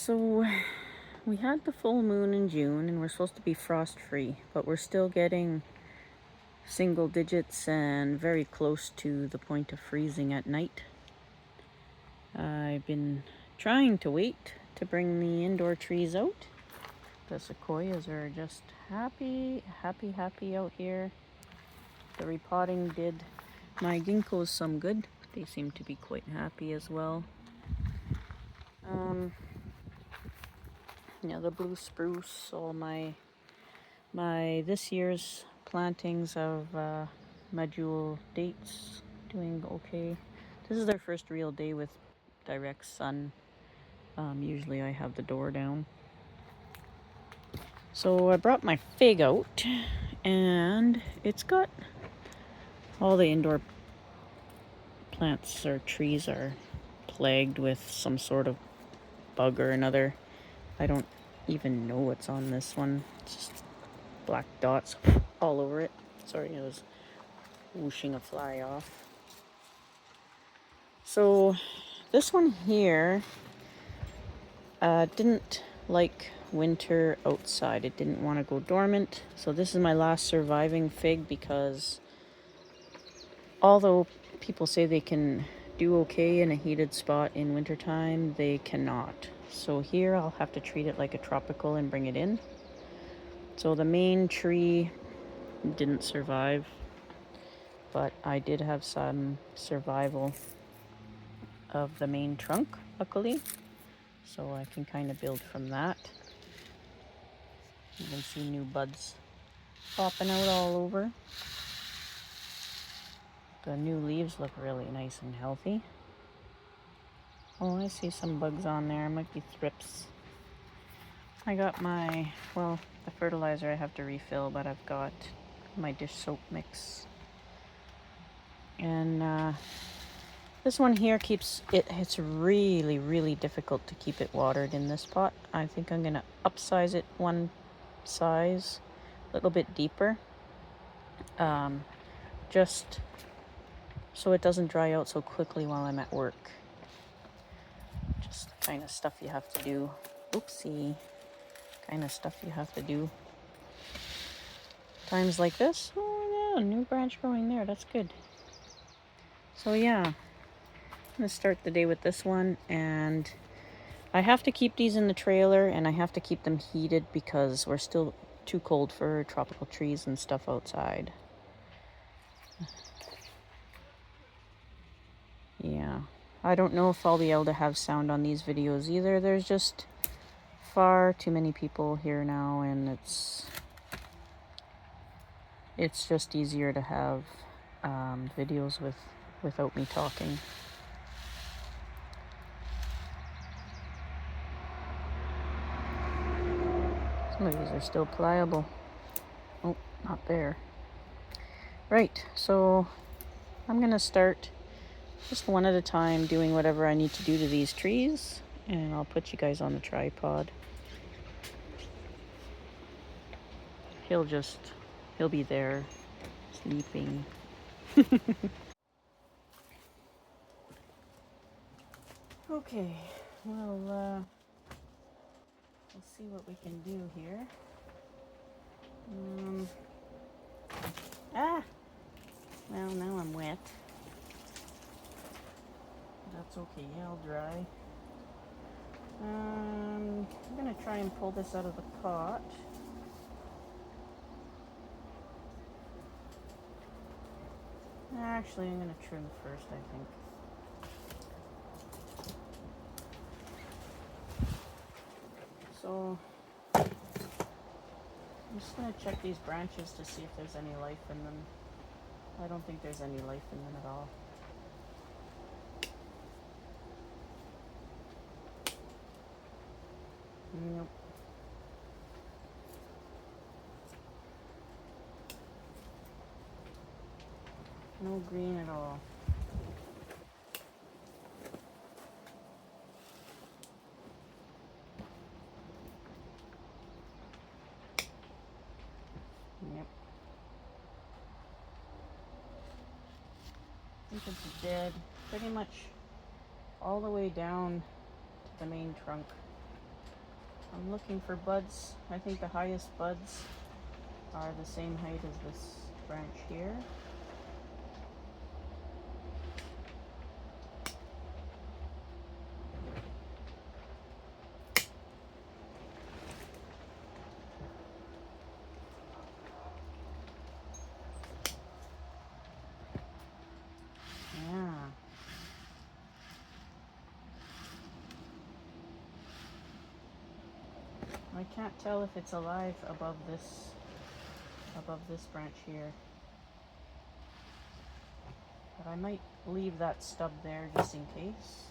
So we had the full moon in June and we're supposed to be frost free, but we're still getting single digits and very close to the point of freezing at night. I've been trying to wait to bring the indoor trees out. The sequoias are just happy out here. The repotting did my ginkgos some good. They seem to be quite happy as well. The blue spruce, all my this year's plantings of medjool dates doing okay. This is their first real day with direct sun. Usually I have the door down. So I brought my fig out, and it's got all the indoor plants or trees are plagued with some sort of bug or another. I don't even know what's on this one. It's just black dots all over it. Sorry, I was whooshing a fly off. So this one here didn't like winter outside. It didn't want to go dormant. So this is my last surviving fig, because although people say they can do okay in a heated spot in wintertime, they cannot. So here I'll have to treat it like a tropical and bring it in. So the main tree didn't survive, but I did have some survival of the main trunk, luckily. So I can kind of build from that. You can see new buds popping out all over. The new leaves look really nice and healthy. Oh, I see some bugs on there. Might be thrips. I got my, the fertilizer I have to refill, but I've got my dish soap mix. And this one here it's really difficult to keep it watered in this pot. I think I'm gonna upsize it one size, a little bit deeper, just so it doesn't dry out so quickly while I'm at work. Just the kind of stuff you have to do. Oopsie. Kind of stuff you have to do. Times like this. Oh yeah, new branch growing there. That's good. So yeah, I'm gonna start the day with this one, and I have to keep these in the trailer, and I have to keep them heated because we're still too cold for tropical trees and stuff outside. Yeah, I don't know if I'll be able to have sound on these videos either. There's just far too many people here now, and it's just easier to have videos without me talking. Some of these are still pliable. Oh, not there. Right, so I'm gonna start just one at a time doing whatever I need to do to these trees, and I'll put you guys on the tripod. He'll be there sleeping. Okay, we'll see what we can do here. Well, now I'm wet. That's okay, I'll dry. I'm gonna try and pull this out of the pot. Actually, I'm gonna trim first, I think. So I'm just gonna check these branches to see if there's any life in them. I don't think there's any life in them at all. Nope. No green at all. Yep. I think it's dead. Pretty much all the way down to the main trunk. I'm looking for buds. I think the highest buds are the same height as this branch here. Yeah. I can't tell if it's alive above this branch here. But I might leave that stub there just in case.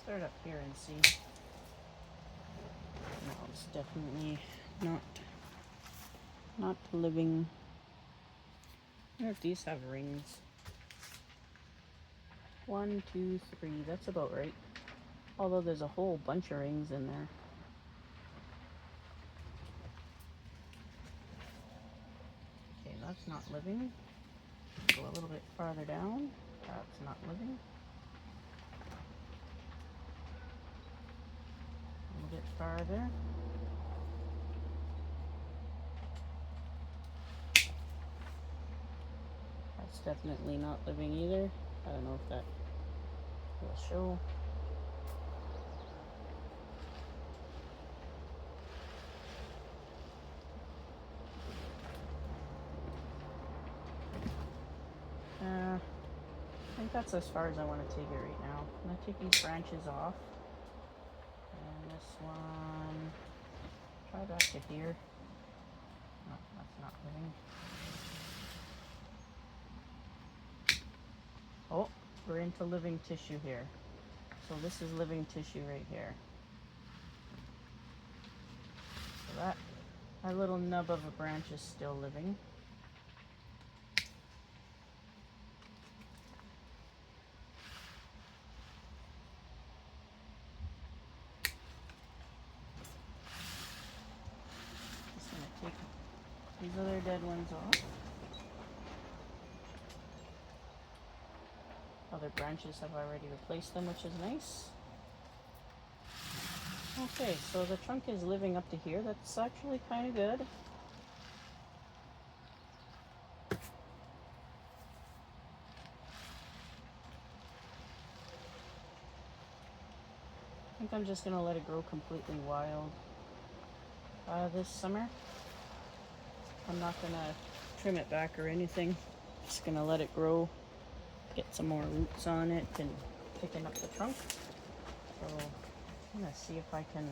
Start up here and see. No, it's definitely not living. I wonder if these have rings. 1, 2, 3, that's about right. Although there's a whole bunch of rings in there. Okay, that's not living. Go a little bit farther down. That's not living. A little bit farther. That's definitely not living either. I don't know if that will show. I think that's as far as I want to take it right now. I'm going to take these branches off. And this one, try back to here. No, that's not living. Oh, we're into living tissue here. So this is living tissue right here. So that little nub of a branch is still living. Just gonna take these other dead ones off. Other branches have already replaced them, which is nice. Okay, so the trunk is living up to here. That's actually kind of good. I think I'm just going to let it grow completely wild this summer. I'm not going to trim it back or anything. Just going to let it grow, get some more roots on it and picking up the trunk. So I'm going to see if I can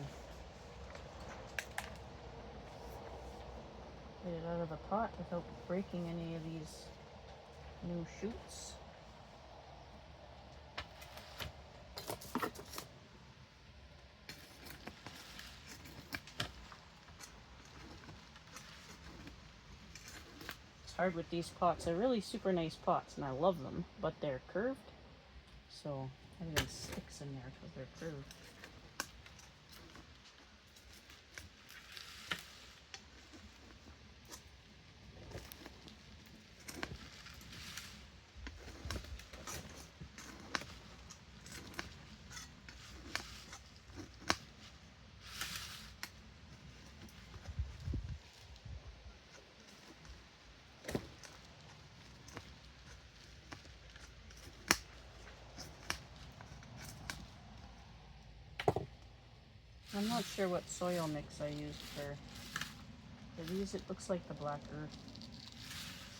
get it out of the pot without breaking any of these new shoots. It's hard with these pots. They're really super nice pots and I love them, but they're curved. So everything sticks in there because they're curved. I'm not sure what soil mix I used for these. It looks like the Black Earth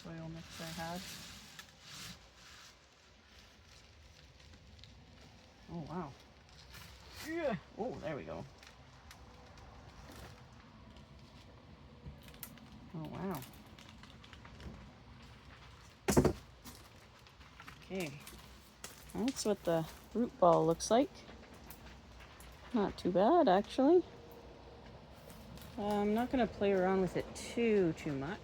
soil mix I had. Oh wow. Yeah. Oh, there we go. Oh wow. Okay. That's what the root ball looks like. Not too bad, actually. I'm not going to play around with it too much.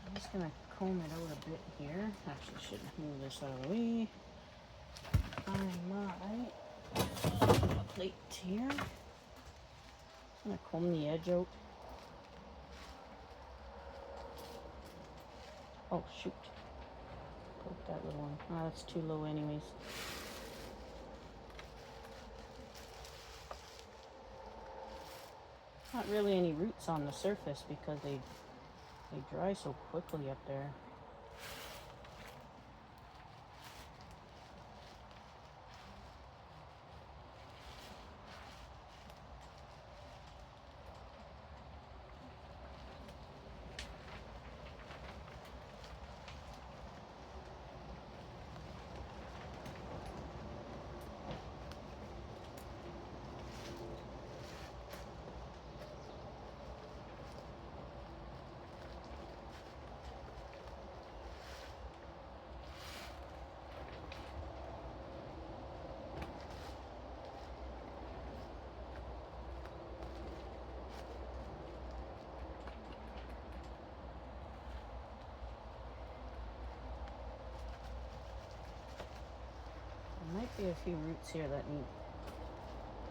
I'm just going to comb it out a bit here. Actually, should move this out of the way. I might plate here. I'm gonna comb the edge out. Oh shoot. Poke that little one. Oh, that's too low anyways. Not really any roots on the surface because they dry so quickly up there. There might be a few roots here that need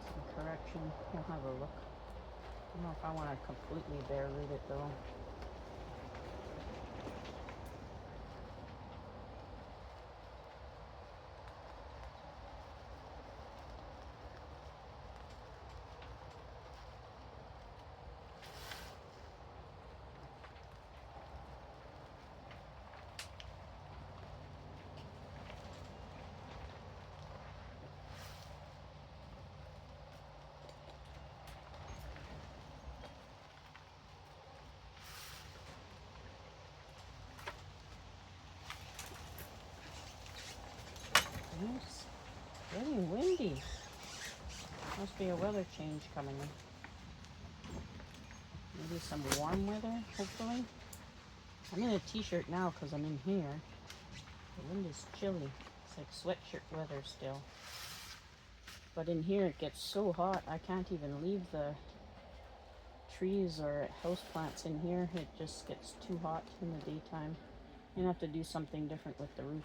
some correction. We'll have a look. I don't know if I want to completely bare root it though. It's getting windy. Must be a weather change coming in. Maybe some warm weather, hopefully. I'm in a t-shirt now because I'm in here. The wind is chilly. It's like sweatshirt weather still. But in here it gets so hot I can't even leave the trees or houseplants in here. It just gets too hot in the daytime. I'm gonna have to do something different with the roof.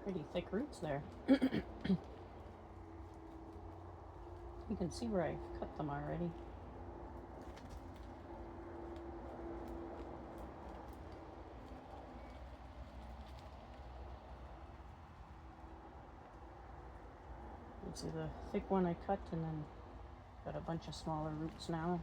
Pretty thick roots there. You can see where I've cut them already. You see the thick one I cut, and then got a bunch of smaller roots now.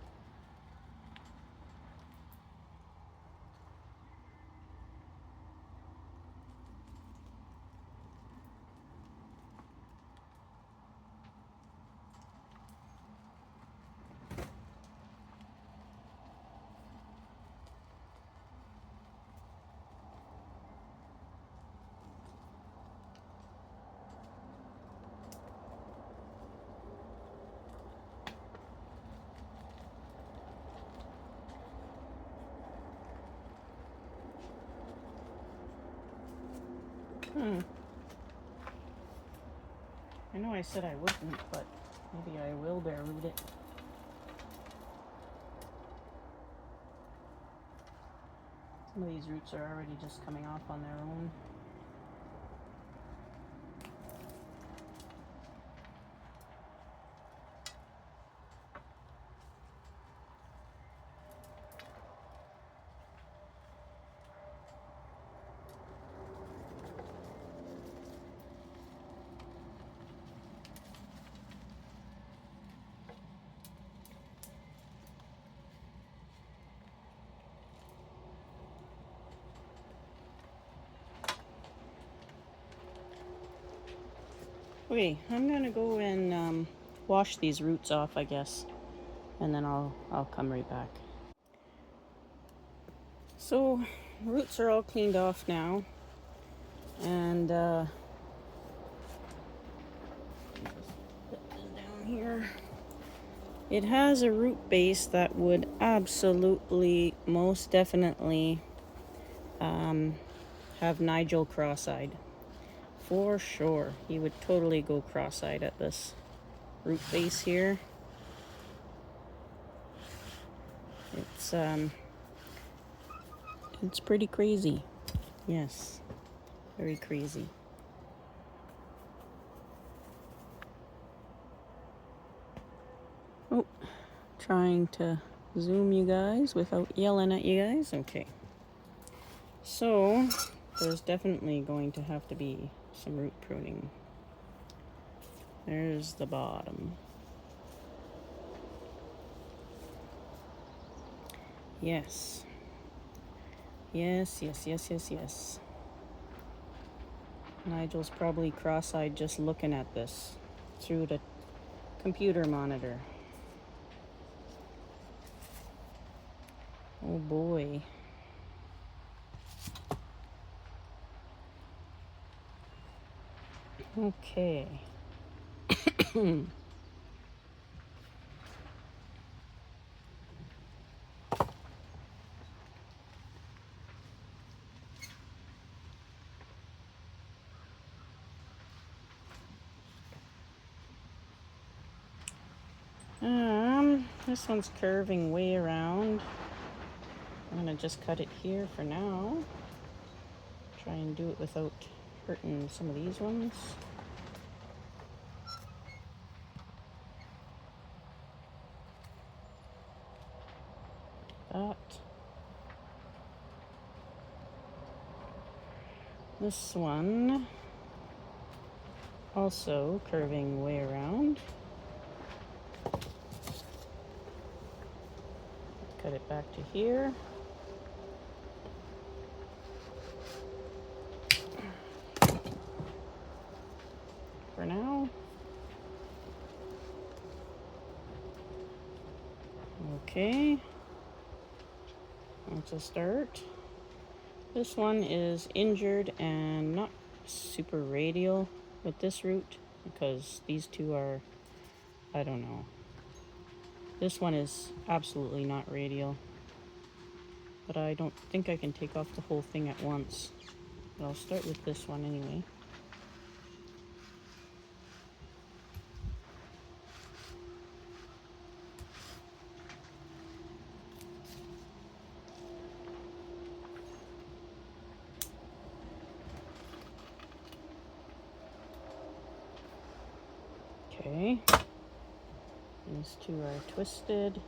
I know I said I wouldn't, but maybe I will bare root it. Some of these roots are already just coming off on their own. Okay, I'm gonna go and wash these roots off, I guess, and then I'll come right back. So roots are all cleaned off now, and put this down here. It has a root base that would absolutely, most definitely have Nigel cross-eyed. For sure. He would totally go cross-eyed at this root base here. It's pretty crazy. Yes. Very crazy. Oh, trying to zoom you guys without yelling at you guys. Okay. So, there's definitely going to have to be some root pruning. There's the bottom. Yes. Yes, yes, yes, yes, yes. Nigel's probably cross-eyed just looking at this through the computer monitor. Oh boy. Okay. This one's curving way around. I'm gonna just cut it here for now. Try and do it without hurting some of these ones. That. This one also curving way around. Cut it back to here. For now. Okay. That's a start. This one is injured and not super radial with this root because these two are, I don't know. This one is absolutely not radial, but I don't think I can take off the whole thing at once. But I'll start with this one anyway. Okay, these two are twisted.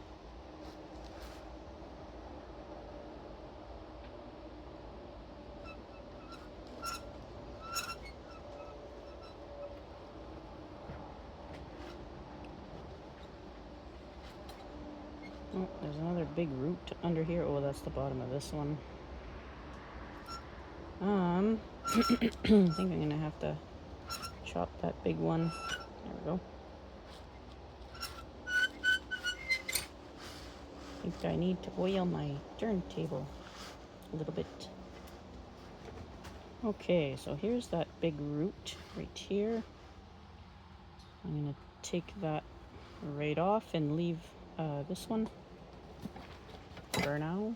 Oh, there's another big root under here. Oh, that's the bottom of this one. I think I'm gonna have to chop that big one. There we go. I think I need to oil my turntable a little bit. Okay, so here's that big root right here. I'm gonna take that right off and leave this one for now.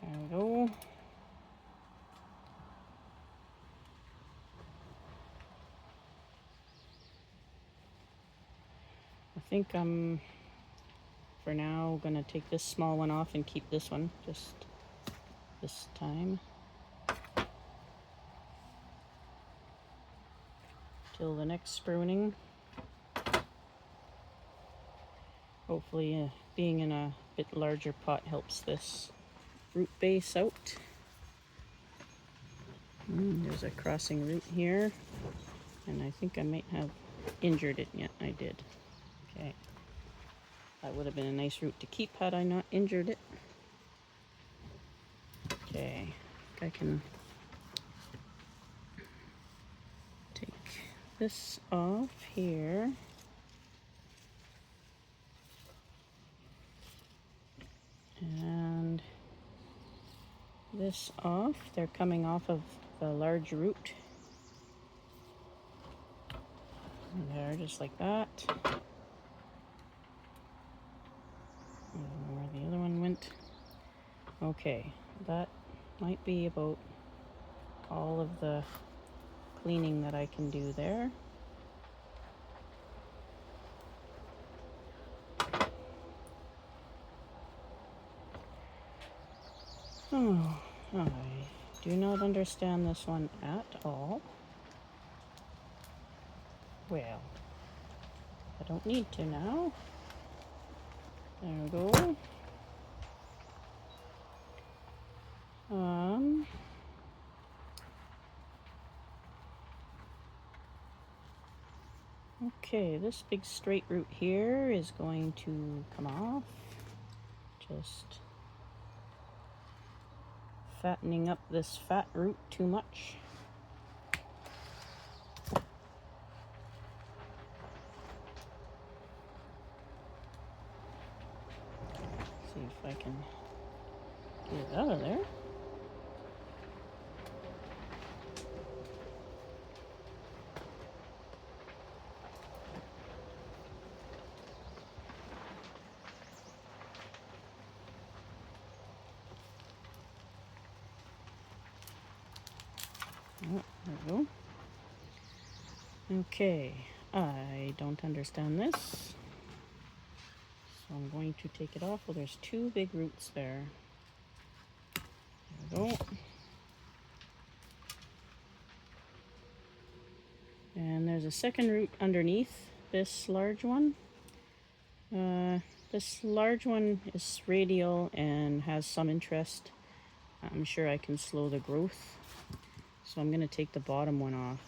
There we go. I think I'm, for now, gonna take this small one off and keep this one just this time. Till the next pruning. Hopefully being in a bit larger pot helps this root base out. There's a crossing root here, and I think I might have injured it. Yeah, I did. Okay. That would have been a nice root to keep had I not injured it. Okay, I can take this off here. And this off. They're coming off of the large root. And there, just like that. I don't know where the other one went. Okay, that might be about all of the cleaning that I can do there. Oh, I do not understand this one at all. Well, I don't need to now. There we go. Okay, this big straight root here is going to come off. Just fattening up this fat root too much. See if I can get it out of there. Oh, there we go. Okay, I don't understand this. So I'm going to take it off. Well, there's two big roots there. There we go. And there's a second root underneath this large one. This large one is radial and has some interest. I'm sure I can slow the growth. So I'm going to take the bottom one off.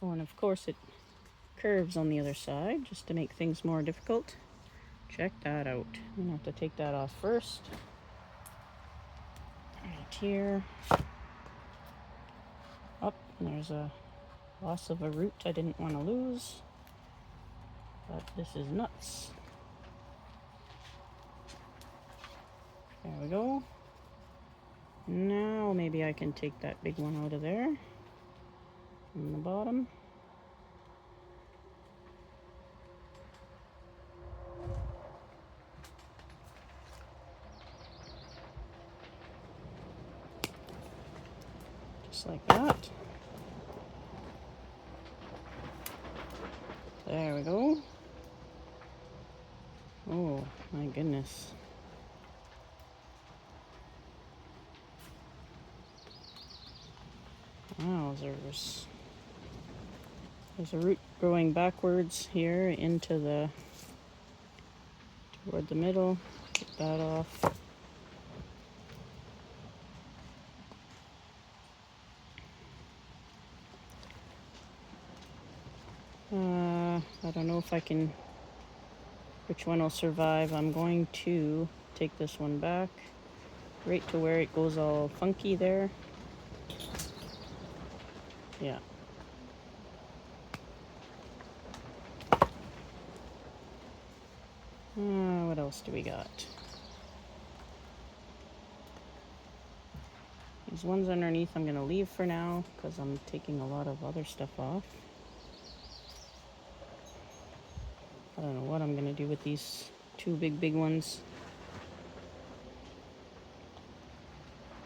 Oh, and of course it curves on the other side just to make things more difficult. Check that out. I'm going to have to take that off first. Right here. Up, and there's a loss of a root I didn't want to lose. But this is nuts. There we go. Now maybe I can take that big one out of there. From the bottom. Just like that. There we go. Oh my goodness. Wowzers. There's a root growing backwards here into the, toward the middle. Get that off. I don't know if I can, which one will survive. I'm going to take this one back right to where it goes all funky there. Yeah. What else do we got? These ones underneath I'm going to leave for now because I'm taking a lot of other stuff off. I don't know what I'm going to do with these two big ones.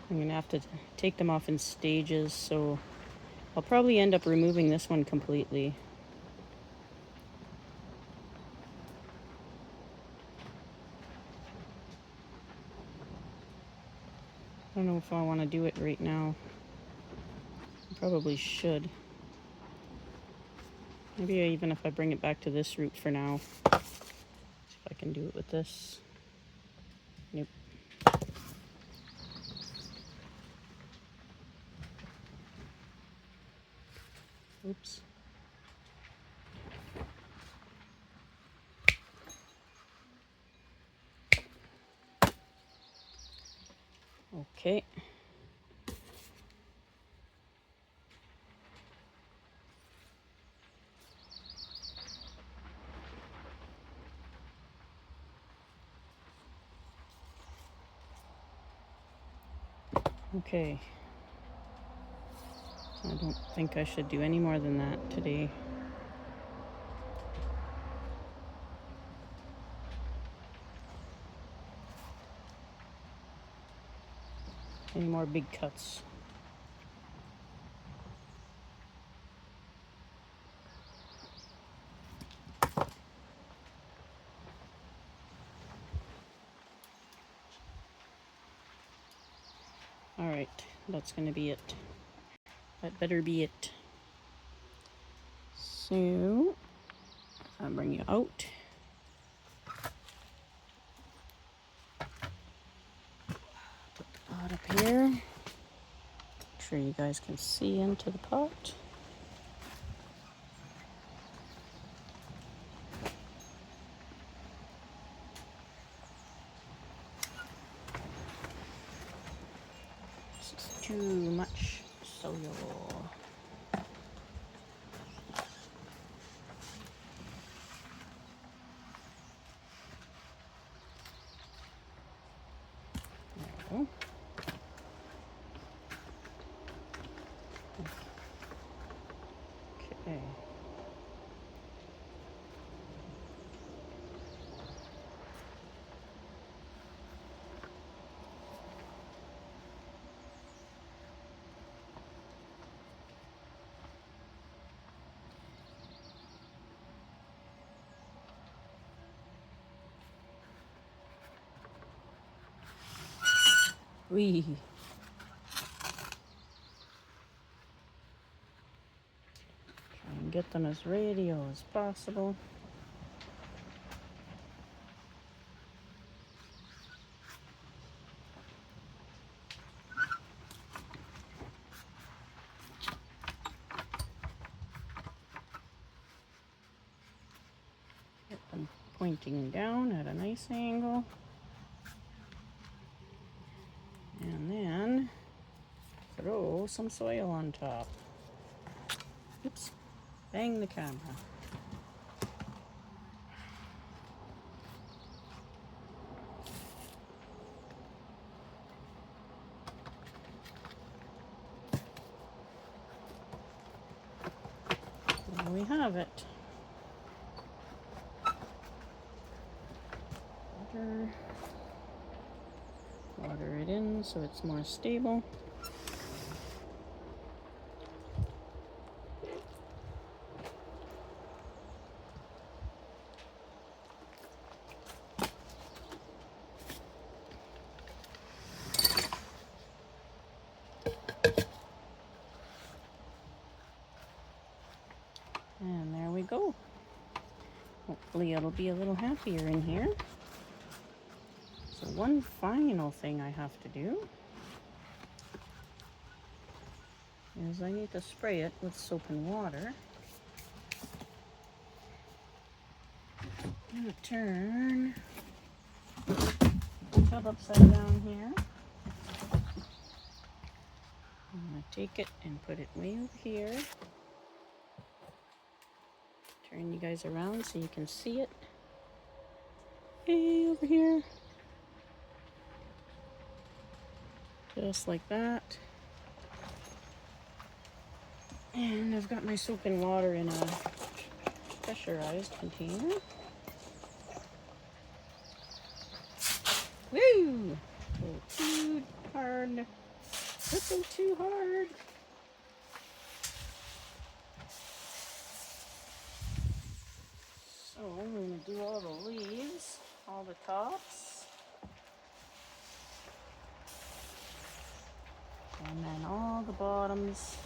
I'm going to have to take them off in stages, so I'll probably end up removing this one completely. I don't know if I want to do it right now. I probably should. Maybe even if I bring it back to this root for now. See if I can do it with this. Nope. Oops. Okay. Okay. I don't think I should do any more than that today. Any more big cuts. Alright, that's going to be it. That better be it. So, I'll bring you out. Put the pot up here. Make sure you guys can see into the pot. This is too much soil. There we go. Okay. Wee. Try and get them as radial as possible. Get them pointing down at a nice angle. And then throw some soil on top. Oops, bang the camera. There we have it. Water it in so it's more stable. And there we go. Hopefully it'll be a little happier in here. So one final thing I have to do is I need to spray it with soap and water. I'm going to turn the tub upside down here. I'm going to take it and put it way over here. Turn you guys around so you can see it. Hey, over here. Just like that. And I've got my soap and water in a pressurized container. Woo! Go too hard. Don't go too hard. So I'm going to do all the leaves, all the tops, and then all the bottoms.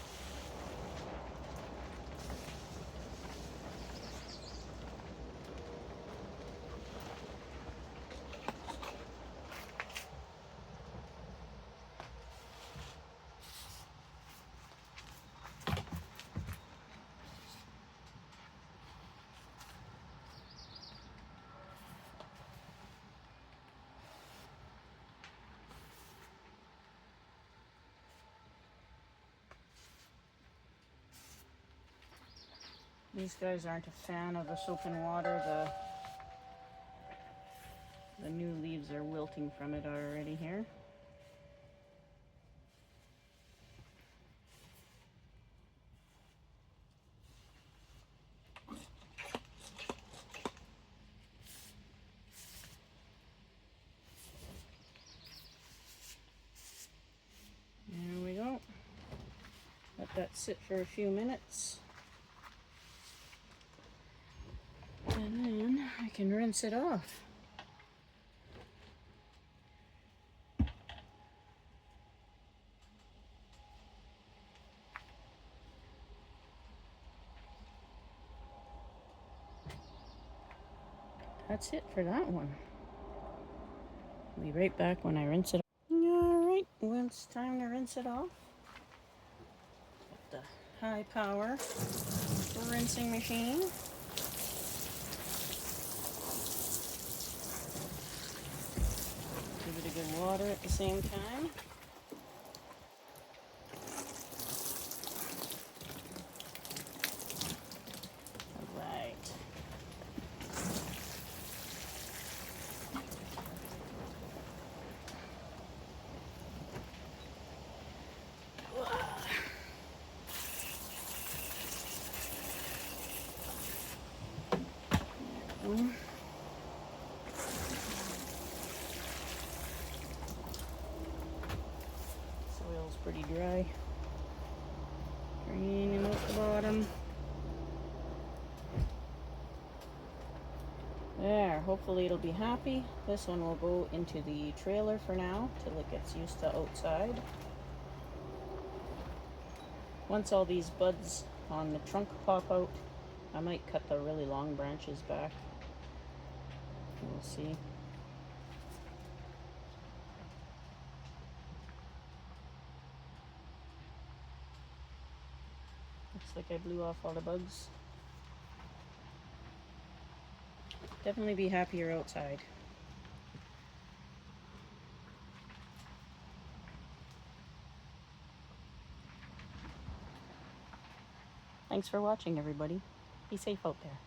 These guys aren't a fan of the soap and water. The new leaves are wilting from it already here. There we go. Let that sit for a few minutes. And then I can rinse it off. That's it for that one. I'll be right back when I rinse it off. Alright, when it's time to rinse it off, get the high power rinsing machine. Give it a good water at the same time. Alright. Soil's pretty dry. Draining out the bottom. There, hopefully it'll be happy. This one will go into the trailer for now till it gets used to outside. Once all these buds on the trunk pop out, I might cut the really long branches back. We'll see. Looks like I blew off all the bugs. Definitely be happier outside. Thanks for watching, everybody. Be safe out there.